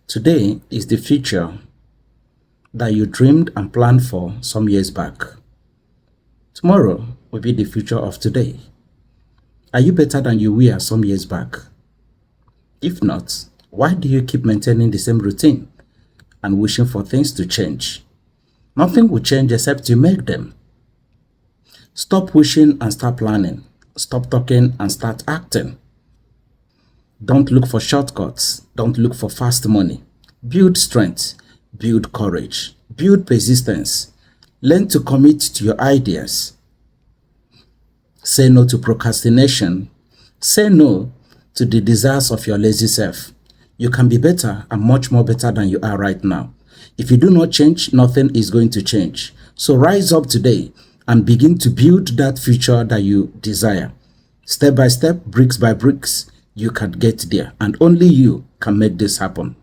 Today is the future that you dreamed and planned for some years back. Tomorrow will be the future of today. Are you better than you were some years back? If not, why do you keep maintaining the same routine and wishing for things to change? Nothing will change except you make them. Stop wishing and start planning. Stop talking and start acting. Don't look for shortcuts. Don't look for fast money. Build strength. Build courage. Build persistence. Learn to commit to your ideas. Say no to procrastination. Say no to the desires of your lazy self. You can be better and much more better than you are right now. If you do not change, nothing is going to change. So rise up today and begin to build that future that you desire. Step by step, bricks by bricks, you can get there, and only you can make this happen.